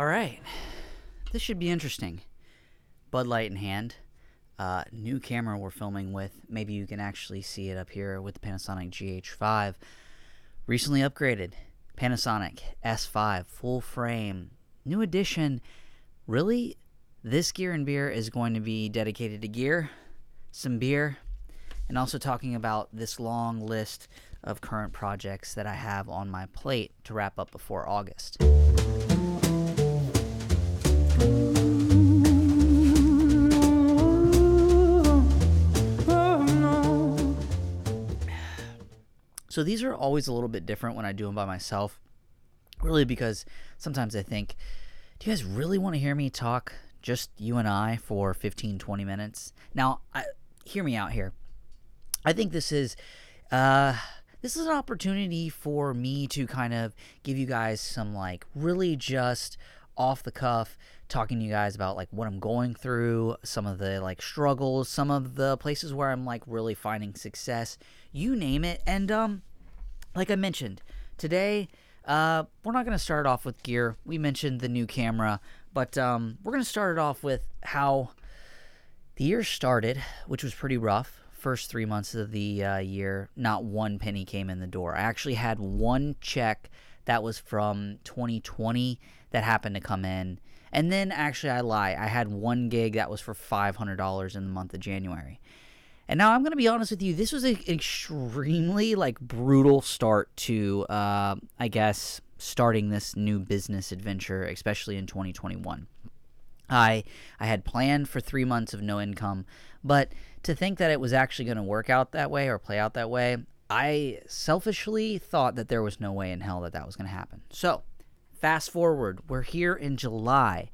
All right, this should be interesting. Bud Light in hand. New camera we're filming with. Maybe you can actually see it up here with the Panasonic GH5. Recently upgraded. Panasonic S5 full frame. New edition. Really, this Gear and Beer is going to be dedicated to gear, some beer, and also talking about this long list of current projects that I have on my plate to wrap up before August. So these are always a little bit different when I do them by myself, really, because sometimes I think, do you guys really want to hear me talk, just you and I, for 15-20 minutes? Now, hear me out here. I think this is an opportunity for me to kind of give you guys some, like, really just off the cuff, talking to you guys about, like, what I'm going through, some of the, like, struggles, some of the places where I'm, like, really finding success, you name it. And like I mentioned, today we're not going to start off with gear. We mentioned the new camera, but we're going to start it off with how the year started, which was pretty rough. First 3 months of the year, not one penny came in the door. I actually had one check that was from 2020 that happened to come in. And then, actually, I lie. I had one gig that was for $500 in the month of January. And now I'm going to be honest with you. This was an extremely, like, brutal start to, I guess, starting this new business adventure, especially in 2021. I had planned for 3 months of no income, but to think that it was actually going to work out that way or play out that way, I selfishly thought that there was no way in hell that that was going to happen. So, fast forward, we're here in July,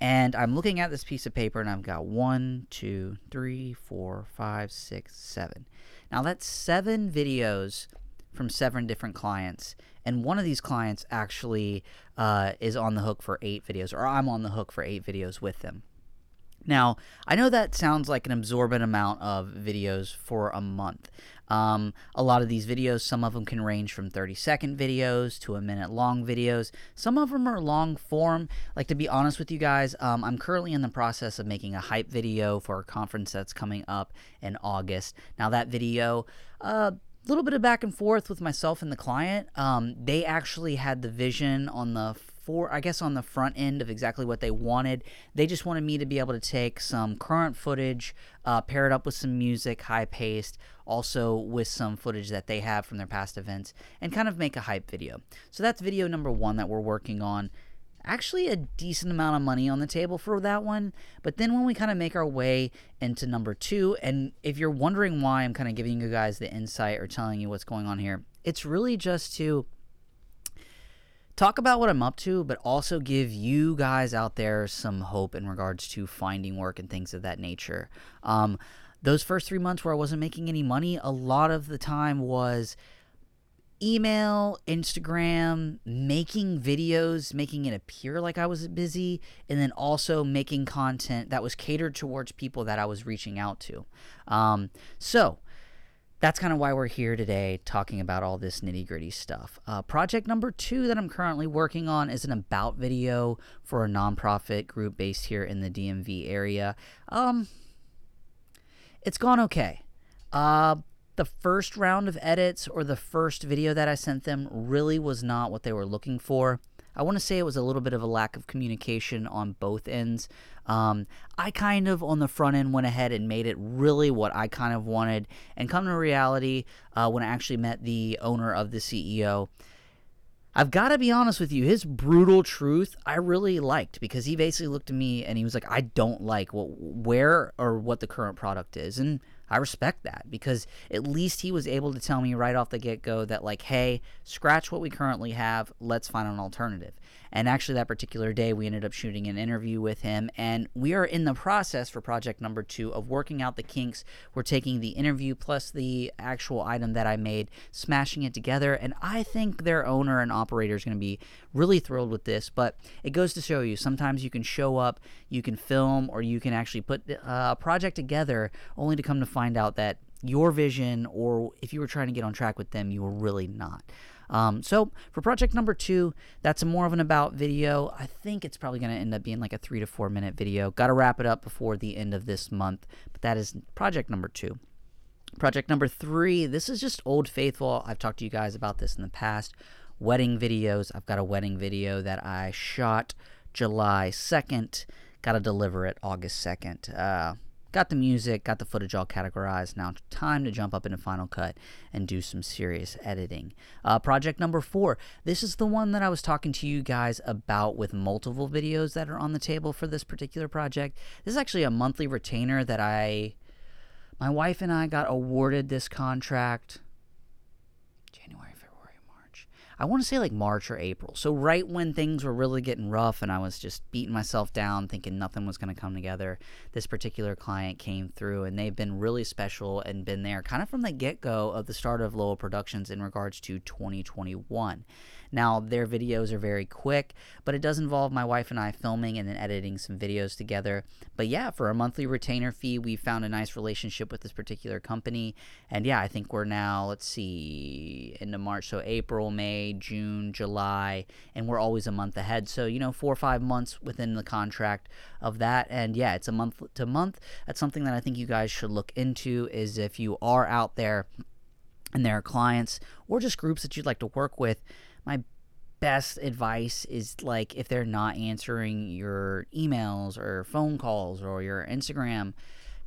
and I'm looking at this piece of paper, and I've got 1, 2, 3, 4, 5, 6, 7. Now, that's 7 videos from 7 different clients, and one of these clients actually is on the hook for 8 videos, or I'm on the hook for 8 videos with them. Now, I know that sounds like an absorbent amount of videos for a month. A lot of these videos, some of them can range from 30-second videos to a minute-long videos. Some of them are long form. Like, to be honest with you guys, I'm currently in the process of making a hype video for a conference that's coming up in August. Now, that video, little bit of back and forth with myself and the client. They actually had the vision on the on the front end of exactly what they wanted. They just wanted me to be able to take some current footage, pair it up with some music, high-paced, also with some footage that they have from their past events, and kind of make a hype video. So that's video number 1 that we're working on. Actually a decent amount of money on the table for that one. But then when we kind of make our way into number 2, and if you're wondering why I'm kind of giving you guys the insight or telling you what's going on here, it's really just to talk about what I'm up to, but also give you guys out there some hope in regards to finding work and things of that nature. Those first 3 months where I wasn't making any money, a lot of the time was email, Instagram, making videos, making it appear like I was busy, and then also making content that was catered towards people that I was reaching out to. So that's kind of why we're here today talking about all this nitty-gritty stuff. Project number 2 that I'm currently working on is an about video for a nonprofit group based here in the DMV area. It's gone okay. The first round of edits or the first video that I sent them really was not what they were looking for. I want to say it was a little bit of a lack of communication on both ends. I kind of, on the front end, went ahead and made it really what I kind of wanted. And come to reality, when I actually met the owner of the CEO, I've got to be honest with you, his brutal truth I really liked, because he basically looked at me and he was like, I don't like where or what the current product is. And I respect that, because at least he was able to tell me right off the get-go that, like, hey, scratch what we currently have, let's find an alternative. And actually that particular day we ended up shooting an interview with him, and we are in the process for project number 2 of working out the kinks. We're taking the interview plus the actual item that I made, smashing it together, and I think their owner and operator is going to be really thrilled with this. But it goes to show you, sometimes you can show up, you can film, or you can actually put a project together only to come to find out that your vision, or if you were trying to get on track with them, you were really not. So for project number 2, that's more of an about video. I think it's probably going to end up being like a 3 to 4 minute video. Got to wrap it up before the end of this month, but that is project number 2. Project number 3, this is just Old Faithful. I've talked to you guys about this in the past. Wedding videos. I've got a wedding video that I shot July 2nd. Got to deliver it August 2nd. Got the music, got the footage all categorized. Now time to jump up into Final Cut and do some serious editing. Project number 4. This is the one that I was talking to you guys about with multiple videos that are on the table for this particular project. This is actually a monthly retainer that my wife and I got awarded this contract January, February, March. I want to say like March or April. So right when things were really getting rough and I was just beating myself down thinking nothing was going to come together, this particular client came through, and they've been really special and been there kind of from the get-go of the start of Lowell Productions in regards to 2021. Now, their videos are very quick, but it does involve my wife and I filming and then editing some videos together. But yeah, for a monthly retainer fee, we found a nice relationship with this particular company. And yeah, I think we're now, let's see, into March. So April, May, June, July, and we're always a month ahead. So, 4 or 5 months within the contract of that. And yeah, it's a month to month. That's something that I think you guys should look into, is if you are out there and there are clients or just groups that you'd like to work with, my best advice is, like, if they're not answering your emails or phone calls or your Instagram,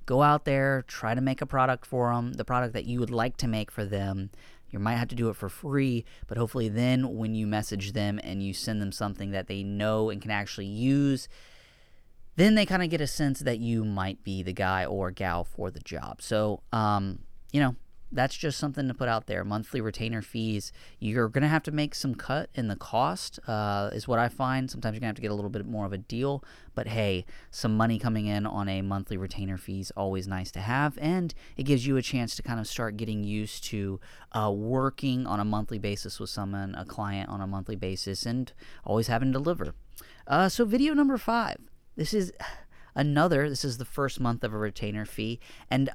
go out there, try to make a product for them, the product that you would like to make for them. You might have to do it for free, but hopefully then when you message them and you send them something that they know and can actually use, then they kind of get a sense that you might be the guy or gal for the job. So, that's just something to put out there. Monthly retainer fees, you're going to have to make some cut in the cost, is what I find. Sometimes you're going to have to get a little bit more of a deal. But hey, some money coming in on a monthly retainer fee is always nice to have. And it gives you a chance to kind of start getting used to working on a monthly basis with someone, a client on a monthly basis, and always having to deliver. So video number 5. This is the first month of a retainer fee. And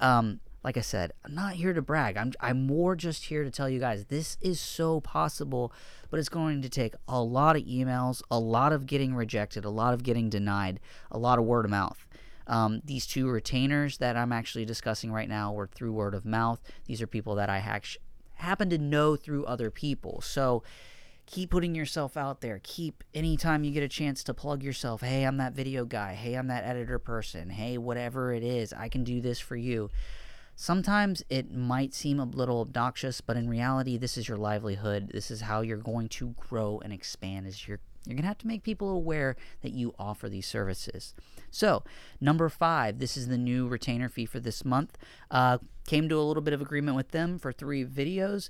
like I said, I'm not here to brag. I'm more just here to tell you guys this is so possible, but it's going to take a lot of emails, a lot of getting rejected, a lot of getting denied, a lot of word of mouth. These 2 retainers that I'm actually discussing right now were through word of mouth. These are people that I happen to know through other people. So keep putting yourself out there. Anytime you get a chance to plug yourself, hey, I'm that video guy. Hey, I'm that editor person. Hey, whatever it is, I can do this for you. Sometimes it might seem a little obnoxious, but in reality, this is your livelihood. This is how you're going to grow and expand, is you're going to have to make people aware that you offer these services. So, number 5, this is the new retainer fee for this month. Came to a little bit of agreement with them for 3 videos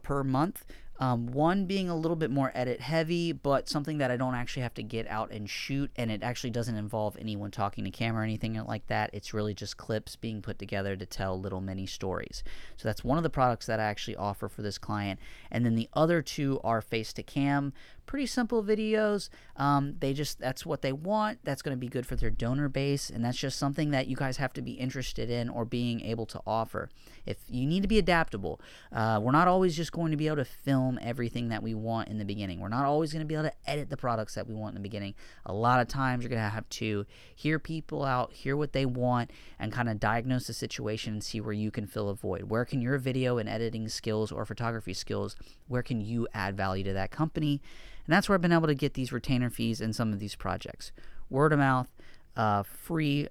per month. One being a little bit more edit heavy, but something that I don't actually have to get out and shoot, and it actually doesn't involve anyone talking to camera or anything like that. It's really just clips being put together to tell little mini stories. So that's one of the products that I actually offer for this client. And then the other 2 are face to cam, pretty simple videos. That's what they want. That's going to be good for their donor base, and that's just something that you guys have to be interested in or being able to offer. If you need to be adaptable, we're not always just going to be able to film everything that we want in the beginning. We're not always going to be able to edit the products that we want in the beginning. A lot of times you're going to have to hear people out, hear what they want, and kind of diagnose the situation and see where you can fill a void. Where can your video and editing skills or photography skills, where can you add value to that company? And that's where I've been able to get these retainer fees in some of these projects. Word of mouth, free,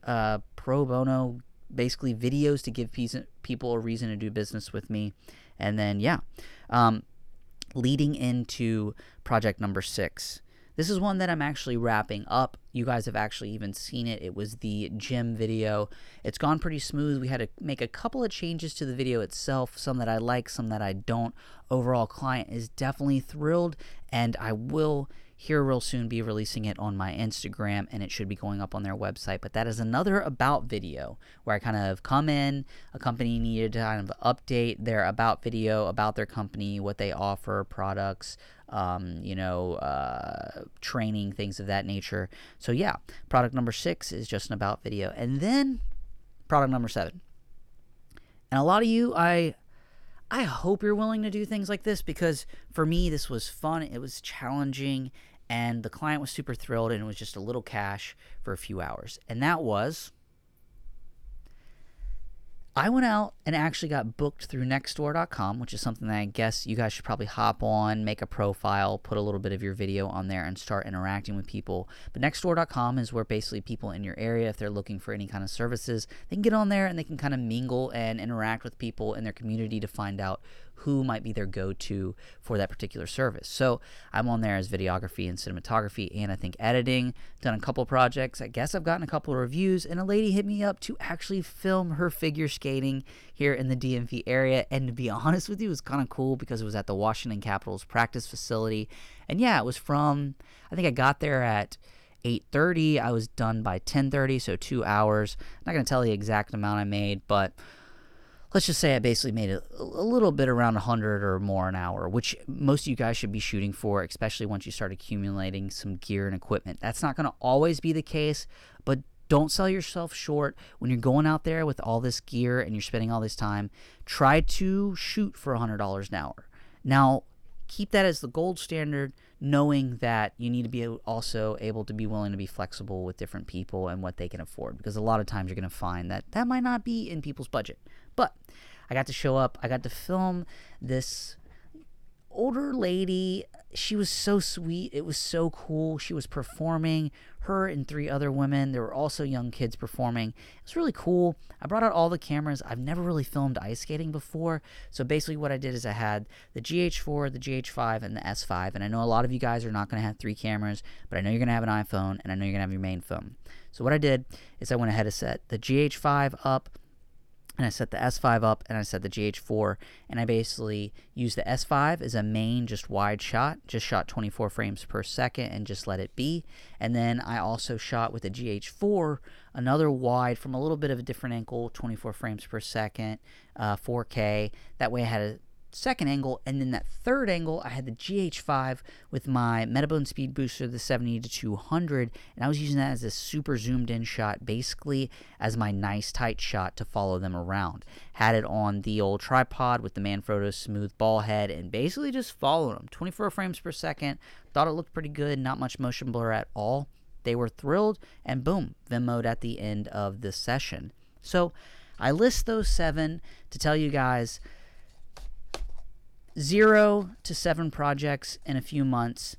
pro bono, basically videos to give people a reason to do business with me. And then, leading into project number 6. This is one that I'm actually wrapping up. You guys have actually even seen it. It was the gym video. It's gone pretty smooth. We had to make a couple of changes to the video itself, some that I like, some that I don't. Overall, client is definitely thrilled, and I will here real soon be releasing it on my Instagram, and it should be going up on their website. But that is another about video where I kind of come in, a company needed to kind of update their about video about their company, what they offer, products, training, things of that nature. So yeah, product number 6 is just an about video. And then product number 7. And a lot of you, I hope you're willing to do things like this, because for me, this was fun. It was challenging, and the client was super thrilled, and it was just a little cash for a few hours. And that was, I went out and actually got booked through nextdoor.com, which is something that I guess you guys should probably hop on, make a profile, put a little bit of your video on there, and start interacting with people. But nextdoor.com is where basically people in your area, if they're looking for any kind of services, they can get on there and they can kind of mingle and interact with people in their community to find out who might be their go-to for that particular service. So I'm on there as videography and cinematography, and I think editing. Done a couple projects. I guess I've gotten a couple of reviews, and a lady hit me up to actually film her figure skating here in the DMV area. And to be honest with you, it was kind of cool because it was at the Washington Capitals practice facility. And yeah, it was from, I think I got there at 8:30. I was done by 10:30, so 2 hours. I'm not going to tell the exact amount I made, but let's just say I basically made a little bit around 100 or more an hour, which most of you guys should be shooting for, especially once you start accumulating some gear and equipment. That's not going to always be the case, but don't sell yourself short when you're going out there with all this gear and you're spending all this time. Try to shoot for $100 an hour. Now, keep that as the gold standard, knowing that you need to be also able to be willing to be flexible with different people and what they can afford, because a lot of times you're going to find that that might not be in people's budget. But I got to show up. I got to film this older lady. She was so sweet. It was so cool. She was performing, her and 3 other women. There were also young kids performing. It was really cool. I brought out all the cameras. I've never really filmed ice skating before. So basically what I did is I had the GH4, the GH5, and the S5. And I know a lot of you guys are not going to have 3 cameras, but I know you're going to have an iPhone, and I know you're going to have your main phone. So what I did is I went ahead and set the GH5 up, and I set the S5 up, and I set the GH4, and I basically used the S5 as a main just wide shot, just shot 24 frames per second and just let it be. And then I also shot with the GH4 another wide from a little bit of a different angle, 24 frames per second, 4K. That way I had a second angle, and then that third angle I had the GH5 with my Metabone speed booster, the 70 to 200, and I was using that as a super zoomed in shot, basically as my nice tight shot to follow them around. Had it on the old tripod with the Manfrotto smooth ball head, and basically just followed them 24 frames per second. Thought it looked pretty good, not much motion blur at all. They were thrilled, and boom, Venmo'd at the end of the session. So I list those 7 to tell you guys 0 to 7 projects in a few months.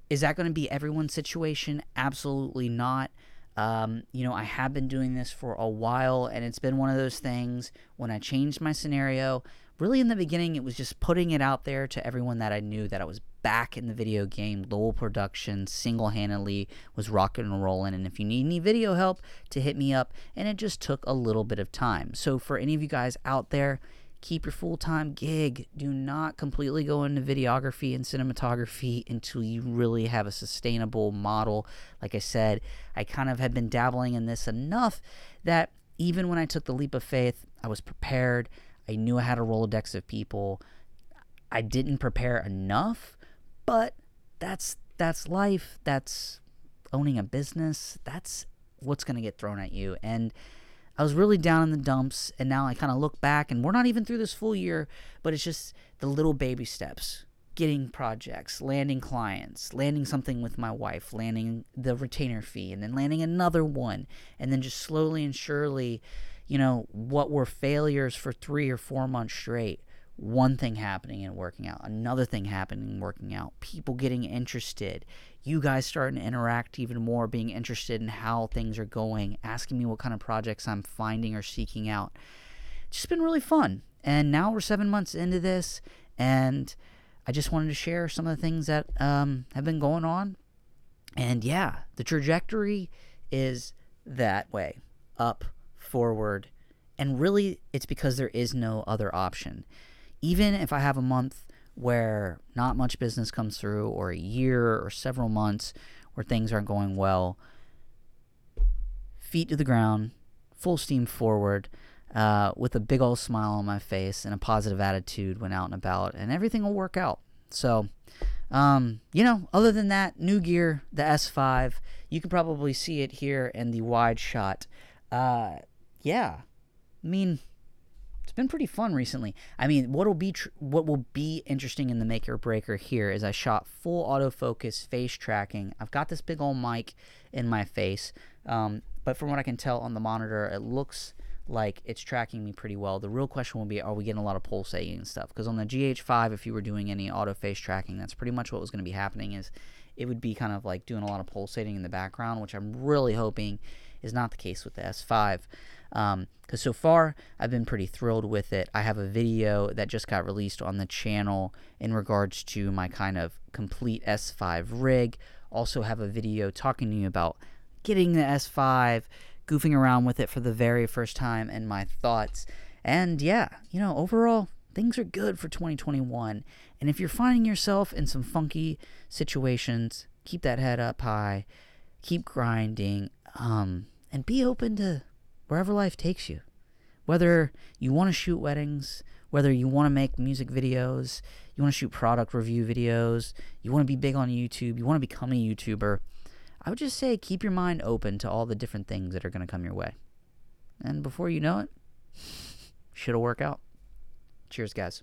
Is that going to be everyone's situation? Absolutely not. I have been doing this for a while, and it's been one of those things when I changed my scenario. Really, in the beginning, it was just putting it out there to everyone that I knew that I was back in the video game. Lowell Productions single-handedly was rocking and rolling, and if you need any video help, to hit me up, and it just took a little bit of time. So for any of you guys out there, keep your full-time gig. Do not completely go into videography and cinematography until you really have a sustainable model. Like I said, I kind of had been dabbling in this enough that even when I took the leap of faith, I was prepared. I knew I had a Rolodex of people. I didn't prepare enough, but that's life. That's owning a business. That's what's going to get thrown at you. And I was really down in the dumps, and now I kind of look back, and we're not even through this full year, but it's just the little baby steps. Getting projects, landing clients, landing something with my wife, landing the retainer fee, and then landing another one, and then just slowly and surely, what were failures for 3 or 4 months straight, one thing happening and working out, another thing happening and working out, people getting interested, you guys starting to interact even more, being interested in how things are going, asking me what kind of projects I'm finding or seeking out. It's just been really fun. And now we're 7 months into this, and I just wanted to share some of the things that have been going on. And yeah, the trajectory is that way, up, forward, and really it's because there is no other option. Even if I have a month where not much business comes through, or a year or several months where things aren't going well, feet to the ground, full steam forward, with a big old smile on my face and a positive attitude when out and about, and everything will work out. So, other than that, new gear, the S5, you can probably see it here in the wide shot. Yeah, I mean, it's been pretty fun recently. I mean, what will be interesting in the make or breaker here is I shot full autofocus face tracking. I've got this big old mic in my face, but from what I can tell on the monitor, it looks like it's tracking me pretty well. The real question will be, are we getting a lot of pulsating and stuff? Because on the GH5, if you were doing any auto face tracking, that's pretty much what was going to be happening, is it would be kind of like doing a lot of pulsating in the background, which I'm really hoping is not the case with the S5. Because so far, I've been pretty thrilled with it. I have a video that just got released on the channel in regards to my kind of complete S5 rig. Also have a video talking to you about getting the S5, goofing around with it for the very first time, and my thoughts. And yeah, you know, overall, things are good for 2021. And if you're finding yourself in some funky situations, keep that head up high, keep grinding, and be open to wherever life takes you. Whether you want to shoot weddings, whether you want to make music videos, you want to shoot product review videos, you want to be big on YouTube, you want to become a YouTuber, I would just say keep your mind open to all the different things that are going to come your way. And before you know it, shit'll work out. Cheers, guys.